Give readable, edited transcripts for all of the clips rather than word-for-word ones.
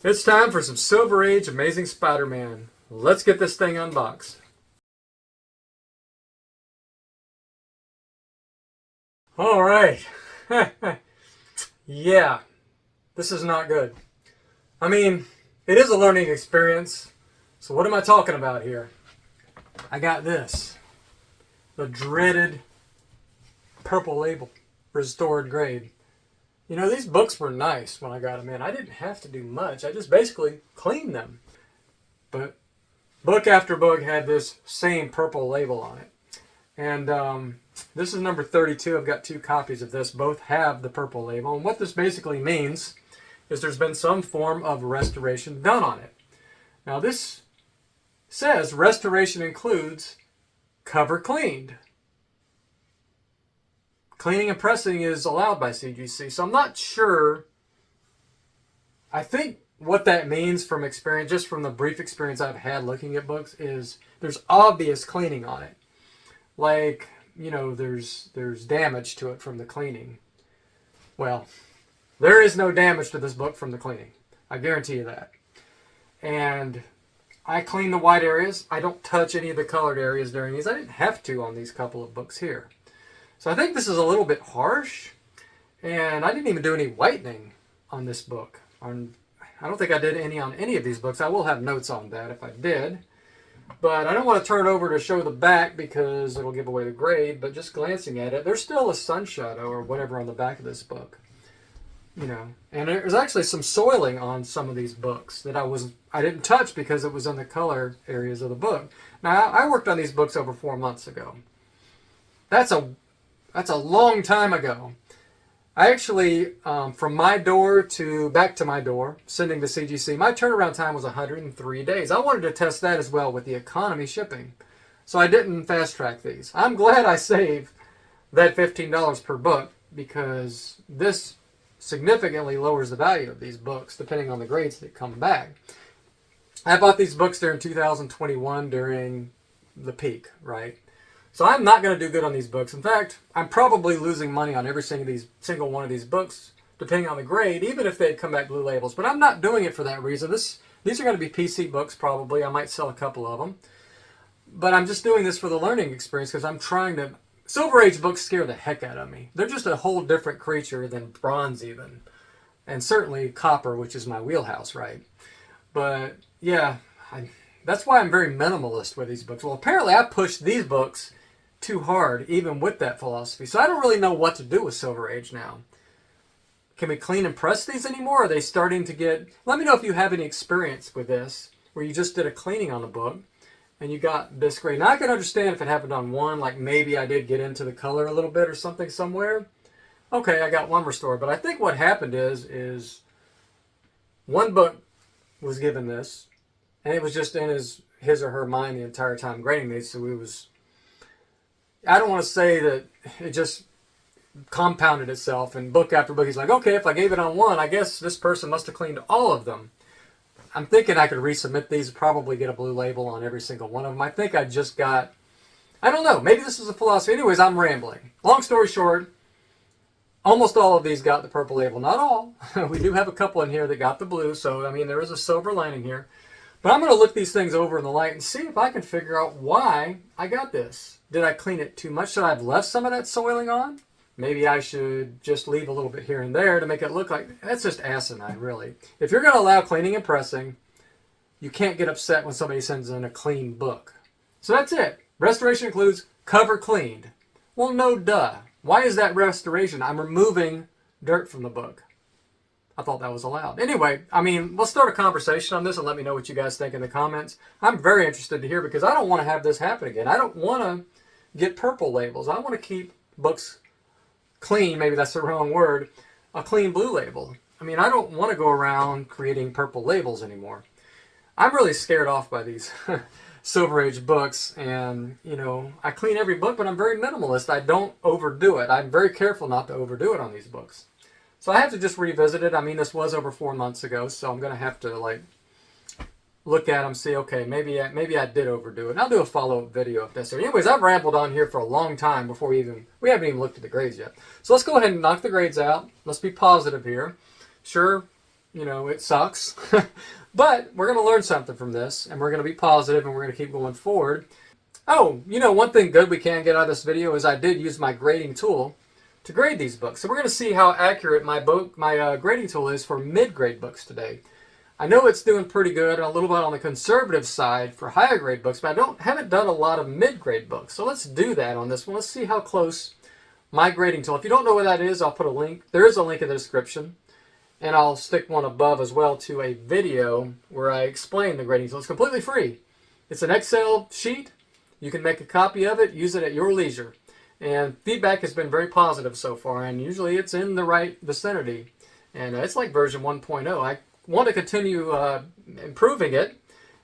It's time for some Silver Age Amazing Spider-Man. Let's get this thing unboxed. All right. Yeah, this is not good. I mean, it is a learning experience. So what am I talking about here? I got this. The dreaded purple label, restored grade. You know, these books were nice when I got them in. I didn't have to do much. I just basically cleaned them. But book after book had this same purple label on it. And this is number 32. I've got 2 copies of this. Both have the purple label. And what this basically means is there's been some form of restoration done on it. Now this says restoration includes cover cleaned. Cleaning and pressing is allowed by CGC, so I'm not sure. I think what that means from experience, just from the brief experience I've had looking at books, is there's obvious cleaning on it. Like, you know, there's damage to it from the cleaning. Well, there is no damage to this book from the cleaning. I guarantee you that. And I clean the white areas. I don't touch any of the colored areas during these. I didn't have to on these couple of books here. So I think this is a little bit harsh, and I didn't even do any whitening on this book. I don't think I did any on any of these books. I will have notes on that if I did, but I don't want to turn it over to show the back because it'll give away the grade, but just glancing at it, there's still a sun shadow or whatever on the back of this book. You know, and there's actually some soiling on some of these books that I didn't touch because it was in the color areas of the book. Now, I worked on these books over 4 months ago. That's a long time ago. I actually, from my door to back to my door, sending to CGC, my turnaround time was 103 days. I wanted to test that as well with the economy shipping. So I didn't fast track these. I'm glad I saved that $15 per book because this significantly lowers the value of these books depending on the grades that come back. I bought these books during 2021 during the peak, right? So I'm not going to do good on these books. In fact, I'm probably losing money on every single one of these books, depending on the grade, even if they'd come back blue labels. But I'm not doing it for that reason. These are going to be PC books probably. I might sell a couple of them. But I'm just doing this for the learning experience because I'm trying to... Silver Age books scare the heck out of me. They're just a whole different creature than bronze even. And certainly copper, which is my wheelhouse, right? But yeah, that's why I'm very minimalist with these books. Well, apparently I pushed these books too hard, even with that philosophy. So I don't really know what to do with Silver Age now. Can we clean and press these anymore? Are they starting to get... Let me know if you have any experience with this, where you just did a cleaning on the book, and you got this grade. Now I can understand if it happened on one, like maybe I did get into the color a little bit or something somewhere. Okay, I got one restored. But I think what happened is one book was given this, and it was just in his or her mind the entire time grading these, so it was... I don't want to say that it just compounded itself, and book after book he's like, okay, if I gave it on one, I guess this person must have cleaned all of them. I'm thinking I could resubmit these, probably get a blue label on every single one of them. I think I just got, I don't know, maybe this is a philosophy. Anyways, I'm rambling. Long story short, almost all of these got the purple label. Not all. We do have a couple in here that got the blue, so I mean there is a silver lining here. But I'm going to look these things over in the light and see if I can figure out why I got this. Did I clean it too much? Should I have left some of that soiling on? Maybe I should just leave a little bit here and there to make it look like... That's just asinine, really. If you're going to allow cleaning and pressing, you can't get upset when somebody sends in a clean book. So that's it. Restoration includes cover cleaned. Well, no duh. Why is that restoration? I'm removing dirt from the book. I thought that was allowed. Anyway, I mean, let's start a conversation on this and let me know what you guys think in the comments. I'm very interested to hear because I don't want to have this happen again. I don't want to get purple labels. I want to keep books clean. Maybe that's the wrong word. A clean blue label. I mean, I don't want to go around creating purple labels anymore. I'm really scared off by these Silver Age books. And, you know, I clean every book, but I'm very minimalist. I don't overdo it. I'm very careful not to overdo it on these books. So I have to just revisit it. I mean, this was over 4 months ago, so I'm going to have to, like, look at them, see, okay, maybe I did overdo it. And I'll do a follow-up video if necessary. Anyways, I've rambled on here for a long time before we haven't even looked at the grades yet. So let's go ahead and knock the grades out. Let's be positive here. Sure, it sucks. But we're going to learn something from this, and we're going to be positive, and we're going to keep going forward. Oh, one thing good we can get out of this video is I did use my grading tool to grade these books. So we're going to see how accurate my grading tool is for mid-grade books today. I know it's doing pretty good, a little bit on the conservative side for higher grade books, but I haven't done a lot of mid-grade books. So let's do that on this one. Let's see how close my grading tool. If you don't know what that is, I'll put a link. There is a link in the description, and I'll stick one above as well to a video where I explain the grading tool. It's completely free. It's an Excel sheet. You can make a copy of it, use it at your leisure. And feedback has been very positive so far, and usually it's in the right vicinity. And it's like version 1.0. I want to continue improving it,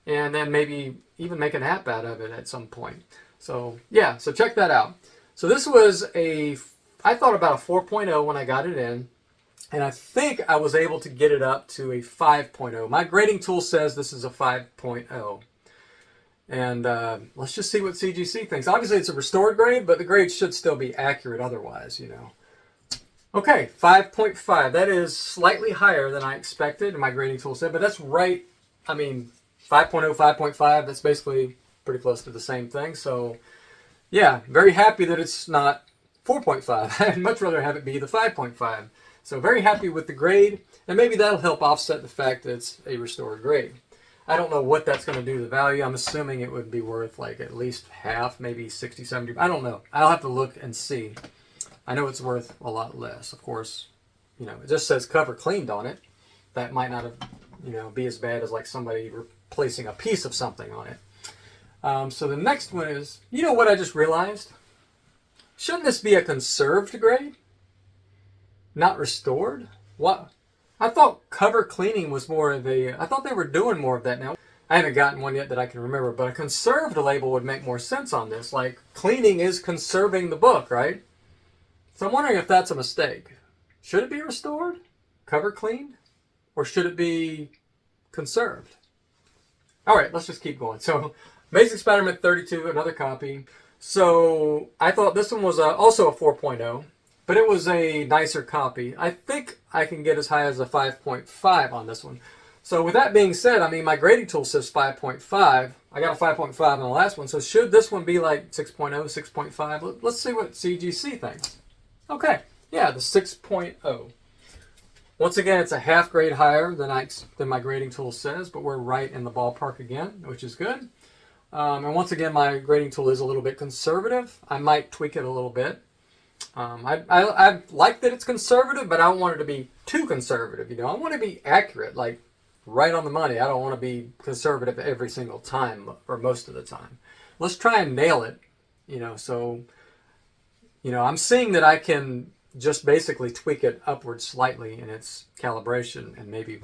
and then maybe even make an app out of it at some point. So yeah, so check that out. So this was I thought about a 4.0 when I got it in, and I think I was able to get it up to a 5.0. My grading tool says this is a 5.0. And let's just see what CGC thinks. Obviously it's a restored grade, but the grade should still be accurate otherwise, Okay, 5.5. That is slightly higher than I expected, my grading tool said, but that's right. 5.0, 5.5, that's basically pretty close to the same thing. So yeah, very happy that it's not 4.5. I'd much rather have it be the 5.5. So very happy with the grade, and maybe that'll help offset the fact that it's a restored grade. I don't know what that's going to do to the value. I'm assuming it would be worth like at least half, maybe 60, 70. I don't know. I'll have to look and see. I know it's worth a lot less. Of course, it just says cover cleaned on it. That might not have, be as bad as like somebody replacing a piece of something on it. So the next one is, what I just realized? Shouldn't this be a conserved grade? Not restored? What? I thought cover cleaning was more of I thought they were doing more of that now. I haven't gotten one yet that I can remember, but a conserved label would make more sense on this. Like, cleaning is conserving the book, right? So I'm wondering if that's a mistake. Should it be restored? Cover cleaned? Or should it be conserved? All right, let's just keep going. So, Amazing Spider-Man 32, another copy. So, I thought this one was also a 4.0. But it was a nicer copy. I think I can get as high as a 5.5 on this one. So with that being said, my grading tool says 5.5. I got a 5.5 on the last one. So should this one be like 6.0, 6.5? Let's see what CGC thinks. Okay, yeah, the 6.0. Once again, it's a half grade higher than my grading tool says, but we're right in the ballpark again, which is good. And once again, my grading tool is a little bit conservative. I might tweak it a little bit. I like that it's conservative, but I don't want it to be too conservative. I want to be accurate, like right on the money. I don't want to be conservative every single time or most of the time. Let's try and nail it. So I'm seeing that I can just basically tweak it upward slightly in its calibration, and maybe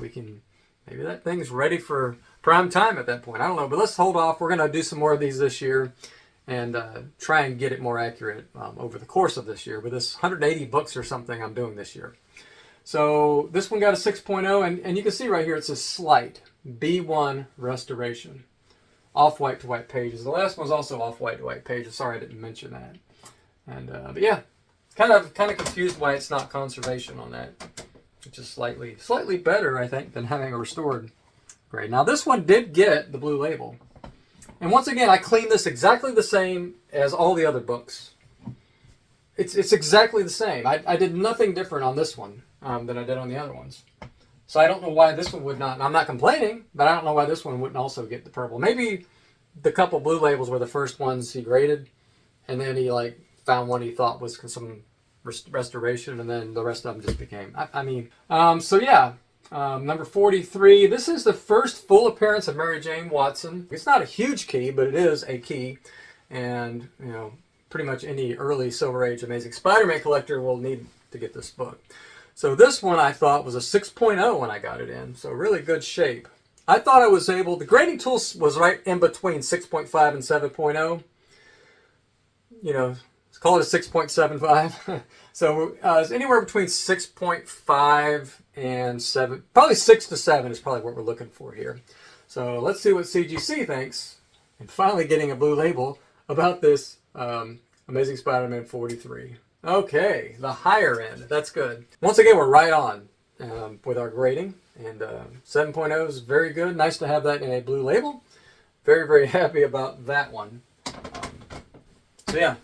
that thing's ready for prime time at that point. I don't know, but let's hold off. We're going to do some more of these this year, and try and get it more accurate over the course of this year with this 180 books or something I'm doing this year. So this one got a 6.0, and you can see right here it says slight B1 restoration. Off-white to white pages. The last one's also off-white to white pages. Sorry I didn't mention that. And but yeah, kind of confused why it's not conservation on that, which is slightly better, I think, than having a restored grade. Now this one did get the blue label. And once again, I cleaned this exactly the same as all the other books. It's exactly the same. I did nothing different on this one than I did on the other ones. So I don't know why this one would not. I'm not complaining, but I don't know why this one wouldn't also get the purple. Maybe the couple blue labels were the first ones he graded, and then he found one he thought was some restoration, and then the rest of them just became. So yeah. Number 43, this is the first full appearance of Mary Jane Watson. It's not a huge key, but it is a key. And, pretty much any early Silver Age Amazing Spider-Man collector will need to get this book. So this one I thought was a 6.0 when I got it in. So really good shape. I thought I was able, the grading tool was right in between 6.5 and 7.0. Let's call it a 6.75. So it's anywhere between 6.5 and 7, probably 6 to 7 is probably what we're looking for here. So let's see what CGC thinks, and finally getting a blue label about this Amazing Spider-Man 43. Okay, the higher end, that's good. Once again, we're right on with our grading. And 7.0 is very good. Nice to have that in a blue label. Very, very happy about that one. So yeah,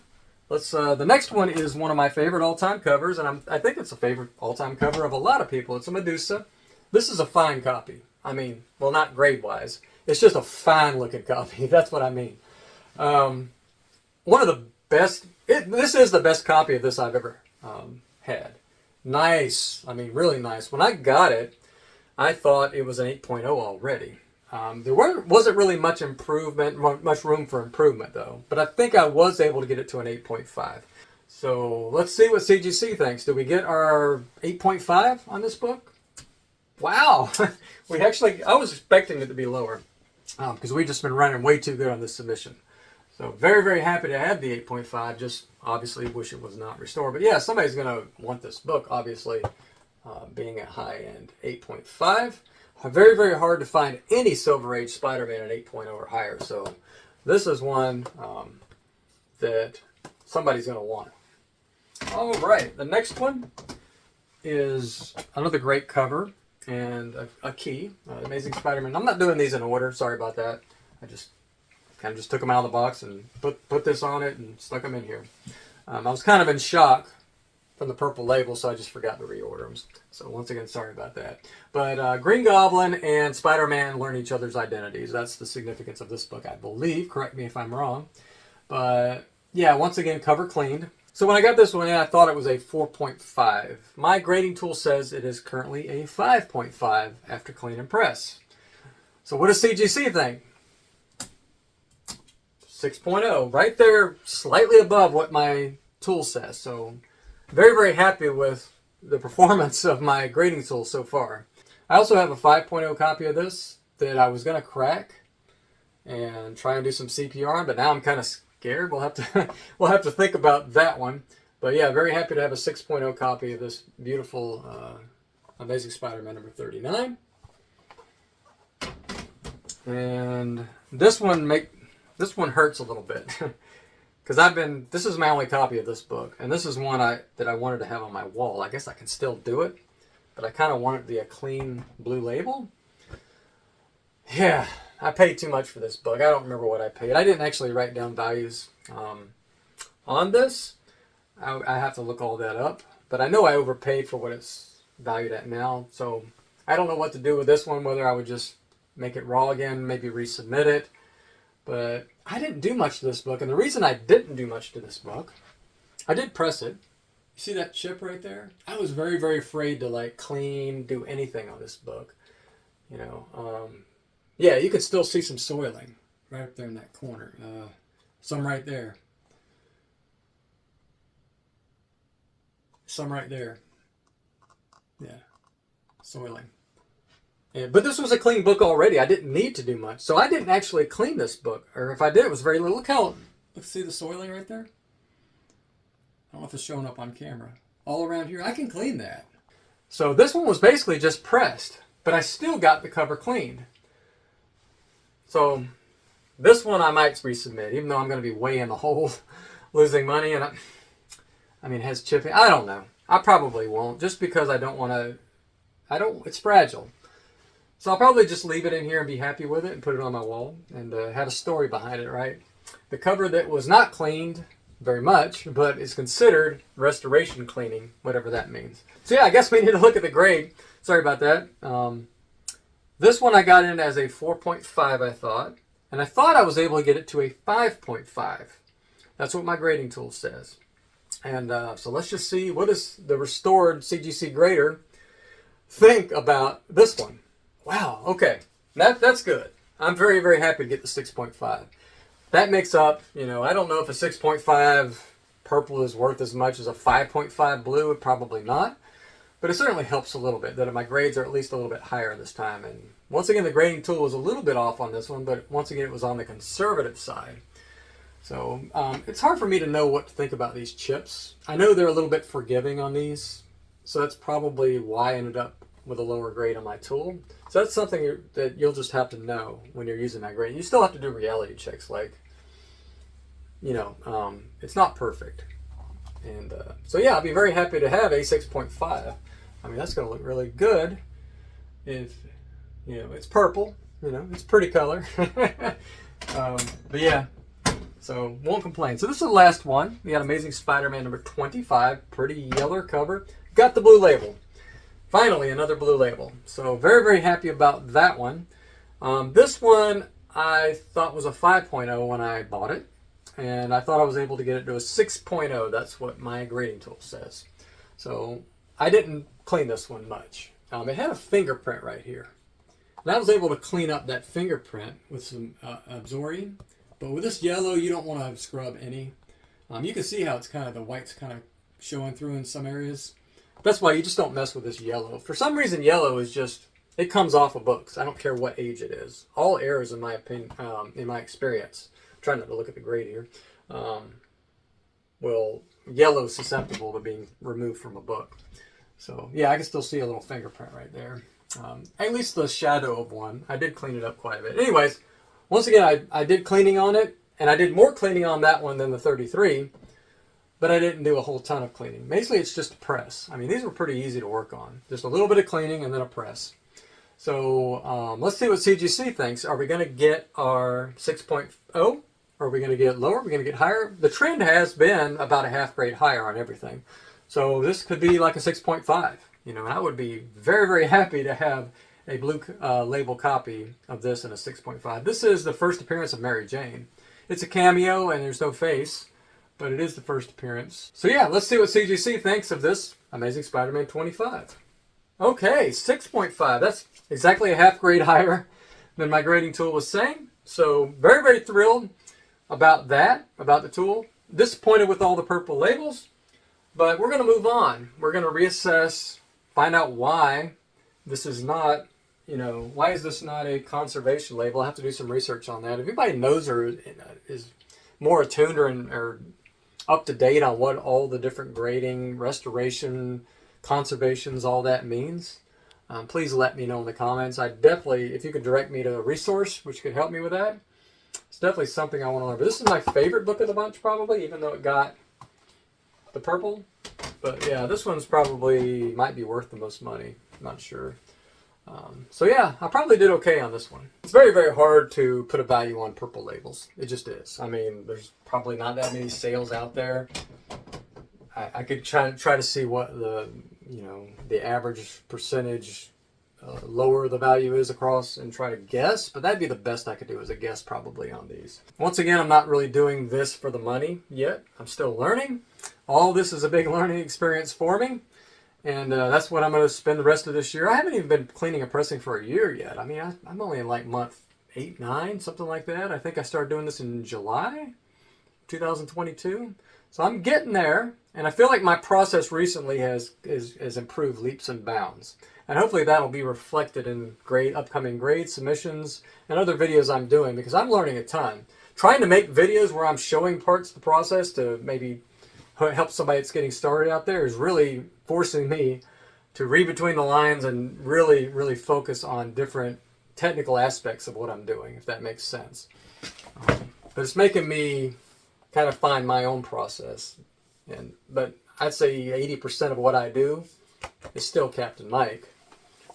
let's. The next one is one of my favorite all-time covers, and I think it's a favorite all-time cover of a lot of people. It's a Medusa. This is a fine copy. I mean, well, not grade-wise. It's just a fine-looking copy. That's what I mean. One of the best. This is the best copy of this I've ever had. Nice. I mean, really nice. When I got it, I thought it was an 8.0 already. There wasn't really much room for improvement though. But I think I was able to get it to an 8.5. So let's see what CGC thinks. Did we get our 8.5 on this book? Wow. I was expecting it to be lower because we've just been running way too good on this submission. So very, very happy to have the 8.5. Just obviously wish it was not restored. But yeah, somebody's going to want this book, obviously, being a high-end 8.5. Very, very hard to find any Silver Age Spider-Man at 8.0 or higher. So this is one that somebody's going to want. All right, the next one is another great cover and a key, Amazing Spider-Man. I'm not doing these in order. Sorry about that. I just kind of just took them out of the box and put this on it and stuck them in here. I was kind of in shock from the purple label, so I just forgot to reorder them. So once again, sorry about that. But Green Goblin and Spider-Man learn each other's identities. That's the significance of this book, I believe. Correct me if I'm wrong. But yeah, once again, cover cleaned. So when I got this one in, I thought it was a 4.5. My grading tool says it is currently a 5.5 after clean and press. So what does CGC think? 6.0, right there, slightly above what my tool says. So very, very happy with the performance of my grading tool so far. I also have a 5.0 copy of this that I was going to crack and try and do some CPR on, but now I'm kind of scared. We'll have to think about that one. But yeah, very happy to have a 6.0 copy of this beautiful Amazing Spider-Man number 39. And this one hurts a little bit because this is my only copy of this book, and this is one that I wanted to have on my wall. I guess I can still do it, but I kind of want it to be a clean blue label. Yeah, I paid too much for this book. I don't remember what I paid. I didn't actually write down values on this. I have to look all that up, but I know I overpaid for what it's valued at now. So I don't know what to do with this one, whether I would just make it raw again, maybe resubmit it. But I didn't do much to this book, and the reason I didn't do much to this book, I did press it. You see that chip right there? I was very, very afraid to clean, do anything on this book. You know, yeah, you could still see some soiling right up there in that corner. Some right there. Some right there. Yeah, soiling. Yeah, but this was a clean book already. I didn't need to do much. So I didn't actually clean this book. Or if I did, it was very little. Look, see the soiling right there? I don't know if it's showing up on camera. All around here, I can clean that. So this one was basically just pressed, but I still got the cover cleaned. So this one I might resubmit, even though I'm going to be way in the hole, losing money. And I mean, it has chipping. I don't know. I probably won't, just because I don't want to. It's fragile. So I'll probably just leave it in here and be happy with it and put it on my wall and have a story behind it, right? The cover that was not cleaned very much, but is considered restoration cleaning, whatever that means. So yeah, I guess we need to look at the grade. Sorry about that. This one I got in as a 4.5, I thought. And I thought I was able to get it to a 5.5. That's what my grading tool says. And so let's just see, what does the restored CGC grader think about this one? Wow, okay, that's good. I'm very, very happy to get the 6.5. That makes up, you know, I don't know if a 6.5 purple is worth as much as a 5.5 blue, probably not. But it certainly helps a little bit that my grades are at least a little bit higher this time. And once again, the grading tool was a little bit off on this one, but once again, it was on the conservative side. So it's hard for me to know what to think about these chips. I know they're a little bit forgiving on these, so that's probably why I ended up with a lower grade on my tool. So that's something that you'll just have to know when you're using that grade. You still have to do reality checks, like, you know, it's not perfect. And so yeah, I'll be very happy to have a 6.5. I mean, that's going to look really good if, you know, it's purple, you know, it's a pretty color. But yeah, so won't complain. So this is the last one. We got Amazing Spider-Man number 25, pretty yellow cover. Got the blue label. Finally, another blue label. So very, very happy about that one. This one I thought was a 5.0 when I bought it. And I thought I was able to get it to a 6.0. That's what my grading tool says. So I didn't clean this one much. It had a fingerprint right here. And I was able to clean up that fingerprint with some Absorbing. But with this yellow, you don't want to scrub any. You can see how it's kind of, the white's kind of showing through in some areas. That's why you just don't mess with this yellow. For some reason, yellow is just, it comes off of books. I don't care what age it is. All errors, in my opinion, in my experience, I'm trying not to look at the grade here, yellow is susceptible to being removed from a book. So yeah, I can still see a little fingerprint right there. At least the shadow of one. I did clean it up quite a bit. Anyways, once again, I did cleaning on it, and I did more cleaning on that one than the 33, but I didn't do a whole ton of cleaning. Basically, it's just a press. I mean, these were pretty easy to work on. Just a little bit of cleaning and then a press. So let's see what CGC thinks. Are we going to get our 6.0? Are we going to get lower? Are we going to get higher? The trend has been about a half grade higher on everything. So this could be like a 6.5. You know, and I would be very, very happy to have a blue label copy of this in a 6.5. This is the first appearance of Mary Jane. It's a cameo and there's no face, but it is the first appearance. So yeah, let's see what CGC thinks of this Amazing Spider-Man 25. Okay, 6.5. That's exactly a half grade higher than my grading tool was saying. So very, very thrilled about that, about the tool. Disappointed with all the purple labels, but we're going to move on. We're going to reassess, find out why this is not, you know, why is this not a conservation label? I'll have to do some research on that. If anybody knows or is more attuned or up to date on what all the different grading, restoration, conservations, all that means, please let me know in the comments. I definitely, if you could direct me to a resource which could help me with that, it's definitely something I want to learn. But this is my favorite book of the bunch, probably, even though it got the purple. But yeah, this one's probably might be worth the most money. I'm not sure. So yeah, I probably did okay on this one. It's very, very hard to put a value on purple labels. It just is. I mean, there's probably not that many sales out there. I could try to see what the, you know, the average percentage lower the value is across and try to guess, but that'd be the best I could do as a guess probably on these. Once again, I'm not really doing this for the money yet. I'm still learning. All this is a big learning experience for me. And that's what I'm going to spend the rest of this year. I haven't even been cleaning and pressing for a year yet. I mean, I'm only in like month 8, 9, something like that. I think I started doing this in July 2022. So I'm getting there. And I feel like my process recently has improved leaps and bounds. And hopefully that'll be reflected in upcoming grade submissions and other videos I'm doing, because I'm learning a ton. Trying to make videos where I'm showing parts of the process to maybe help somebody that's getting started out there is really forcing me to read between the lines and really, really focus on different technical aspects of what I'm doing, if that makes sense. But it's making me kind of find my own process. But I'd say 80% of what I do is still Captain Mike.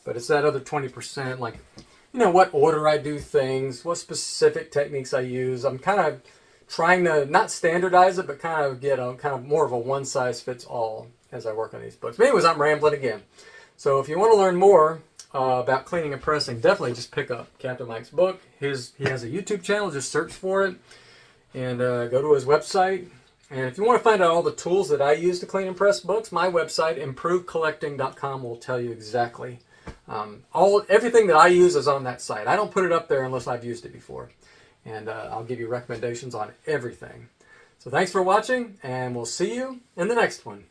But it's that other 20%, like, you know, what order I do things, what specific techniques I use. I'm kind of trying to not standardize it, but kind of get a kind of more of a one-size-fits-all as I work on these books. But anyways, I'm rambling again. So if you want to learn more about cleaning and pressing, definitely just pick up Captain Mike's book. He has a YouTube channel. Just search for it and go to his website. And if you want to find out all the tools that I use to clean and press books, my website, improvecollecting.com, will tell you exactly. Everything that I use is on that site. I don't put it up there unless I've used it before. And I'll give you recommendations on everything. So thanks for watching, and we'll see you in the next one.